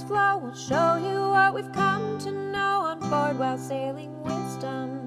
flow. We'll show you what we've come to know on board while sailing wisdom.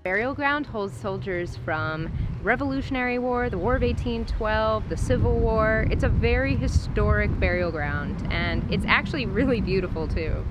Burial ground holds soldiers from the Revolutionary War, the War of 1812, the Civil War. It's a very historic burial ground, and it's actually really beautiful too.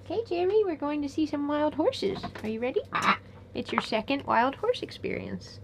Okay, Jeremy, we're going to see some wild horses. Are you ready? It's your second wild horse experience.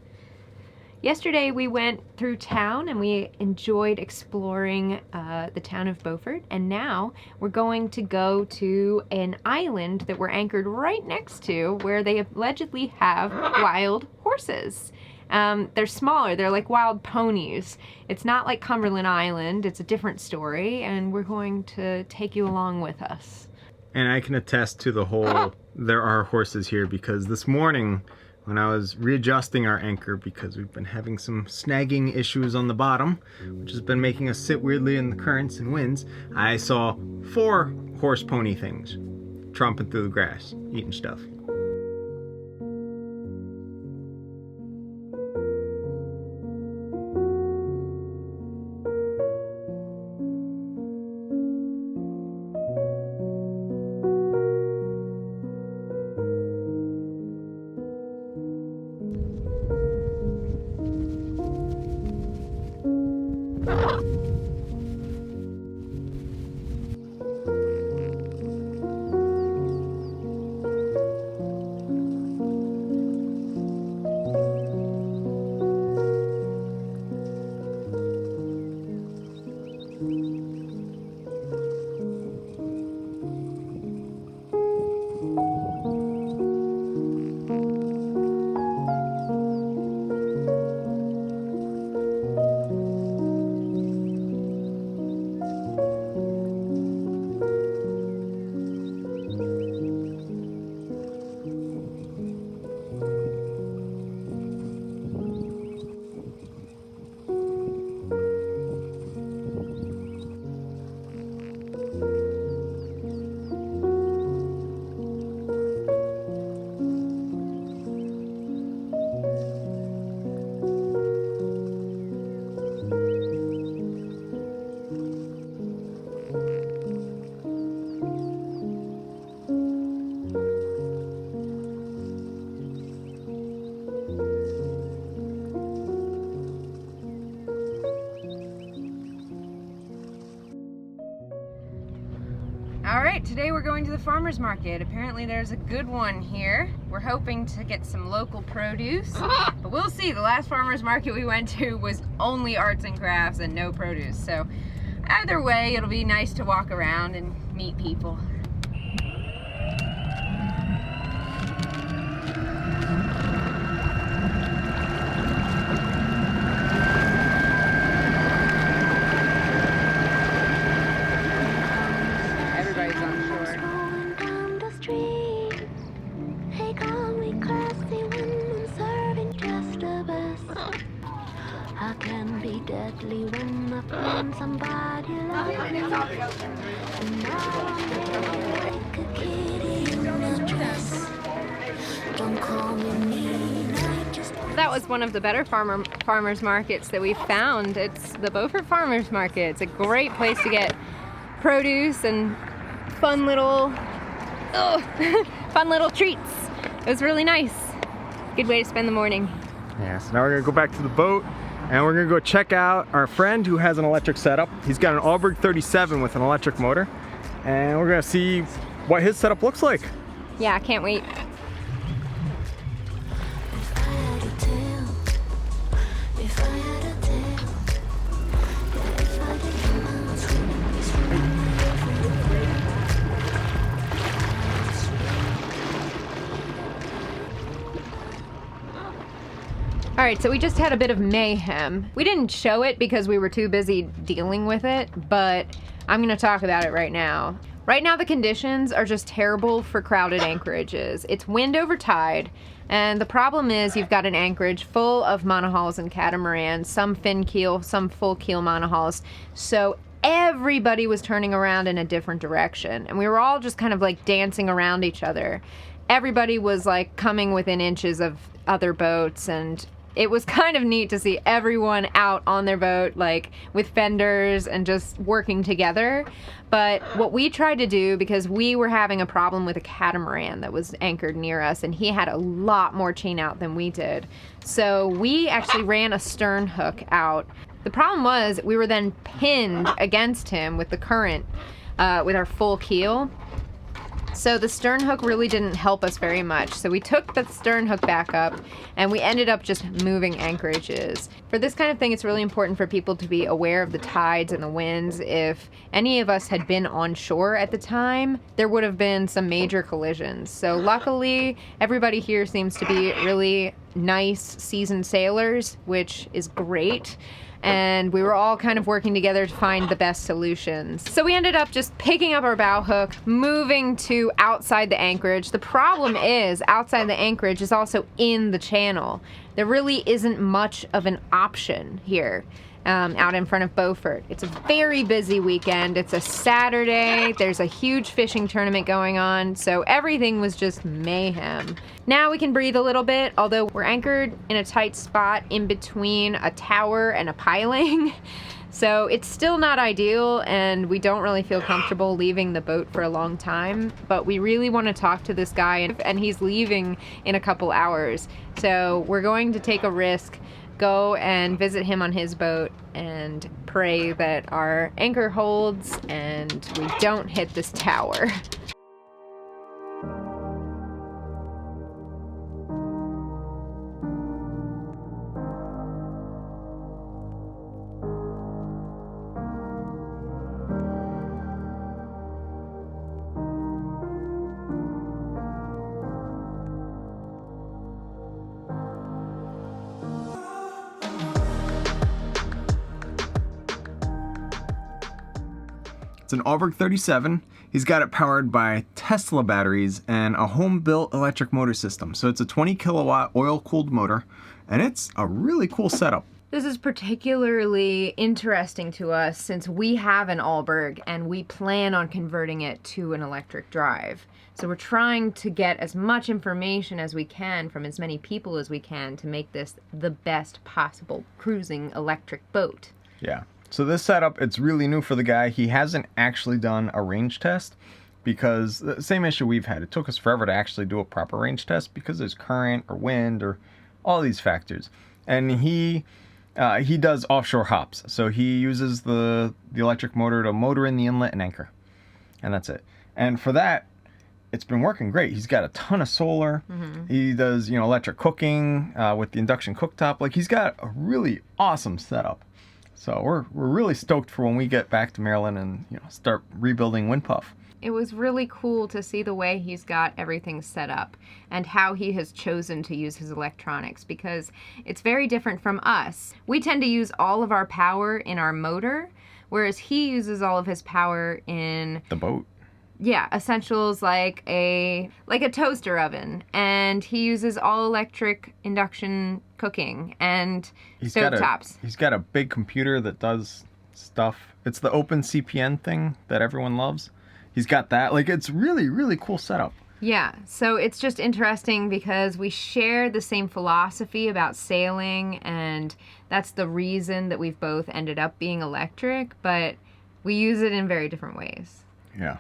Yesterday we went through town and we enjoyed exploring the town of Beaufort, and now we're going to go to an island that we're anchored right next to where they allegedly have wild horses. They're smaller, they're like wild ponies. It's not like Cumberland Island, it's a different story, and we're going to take you along with us. And I can attest to the whole there are horses here, because this morning when I was readjusting our anchor, because we've been having some snagging issues on the bottom, which has been making us sit weirdly in the currents and winds, I saw 4 horse pony things tromping through the grass, eating stuff. today we're going to the farmer's market. Apparently there's a good one here. We're hoping to get some local produce, but we'll see. The last farmer's market we went to was only arts and crafts and no produce. So either way, it'll be nice to walk around and meet people. Deadly when I find somebody like you. And now I'm like a kitty in a dress. Don't call me mean, I just... That was one of the better farmers markets that we found. It's the Beaufort Farmers Market. It's a great place to get produce and fun little treats. It was really nice. Good way to spend the morning. Yeah, so now we're gonna go back to the boat and we're gonna go check out our friend who has an electric setup. He's got an Alberg 37 with an electric motor, and we're gonna see what his setup looks like. Yeah, I can't wait. All right, so we just had a bit of mayhem. We didn't show it because we were too busy dealing with it, but I'm gonna talk about it right now. Right now the conditions are just terrible for crowded anchorages. It's wind over tide, and the problem is you've got an anchorage full of monohulls and catamarans, some fin keel, some full keel monohulls. So everybody was turning around in a different direction, and we were all just kind of like dancing around each other. Everybody was like coming within inches of other boats, and it was kind of neat to see everyone out on their boat, like with fenders and just working together. But what we tried to do, because we were having a problem with a catamaran that was anchored near us, and he had a lot more chain out than we did. So we actually ran a stern hook out. The problem was we were then pinned against him with the current, with our full keel. So the stern hook really didn't help us very much. So we took the stern hook back up and we ended up just moving anchorages. For this kind of thing, it's really important for people to be aware of the tides and the winds. If any of us had been on shore at the time, there would have been some major collisions. So luckily, everybody here seems to be really nice seasoned sailors, which is great. And we were all kind of working together to find the best solutions. So we ended up just picking up our bow hook, moving to outside the anchorage. The problem is outside the anchorage is also in the channel. There really isn't much of an option here. Out in front of Beaufort. It's a very busy weekend. It's a Saturday. There's a huge fishing tournament going on, so everything was just mayhem. Now we can breathe a little bit, although we're anchored in a tight spot in between a tower and a piling. So it's still not ideal, and we don't really feel comfortable leaving the boat for a long time, but we really want to talk to this guy, and he's leaving in a couple hours. So we're going to take a risk, go and visit him on his boat, and pray that our anchor holds and we don't hit this tower. It's an Alberg 37. He's got it powered by Tesla batteries and a home-built electric motor system. So it's a 20 kilowatt oil-cooled motor, and it's a really cool setup. This is particularly interesting to us since we have an Alberg and we plan on converting it to an electric drive. So we're trying to get as much information as we can from as many people as we can to make this the best possible cruising electric boat. Yeah. So this setup, it's really new for the guy. He hasn't actually done a range test because the same issue we've had. It took us forever to actually do a proper range test because there's current or wind or all these factors. And he does offshore hops. So he uses the electric motor to motor in the inlet and anchor. And that's it. And for that, it's been working great. He's got a ton of solar. He does, electric cooking with the induction cooktop. Like, he's got a really awesome setup. So we're really stoked for when we get back to Maryland and start rebuilding Windpuff. It was really cool to see the way he's got everything set up and how he has chosen to use his electronics, because it's very different from us. We tend to use all of our power in our motor, whereas he uses all of his power in The boat. Yeah, essentials like a toaster oven, and he uses all electric induction cooking and stovetops. He's got a big computer that does stuff. It's the open CPN thing that everyone loves. He's got that. Like, it's really, really cool setup. Yeah, so it's just interesting because we share the same philosophy about sailing, and that's the reason that we've both ended up being electric, but we use it in very different ways. Yeah.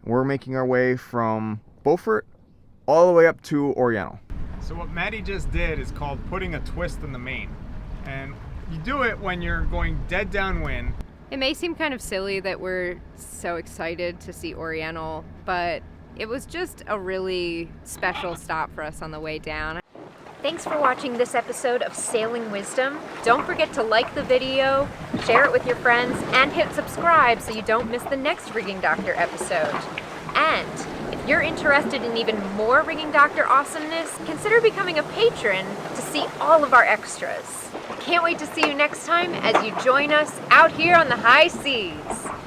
We're making our way from Beaufort all the way up to Oriental. So what Maddie just did is called putting a twist in the main. And you do it when you're going dead downwind. It may seem kind of silly that we're so excited to see Oriental, but it was just a really special stop for us on the way down. Thanks for watching this episode of Sailing Wisdom. Don't forget to like the video, share it with your friends, and hit subscribe so you don't miss the next Rigging Doctor episode. And if you're interested in even more Rigging Doctor awesomeness, consider becoming a patron to see all of our extras. Can't wait to see you next time as you join us out here on the high seas.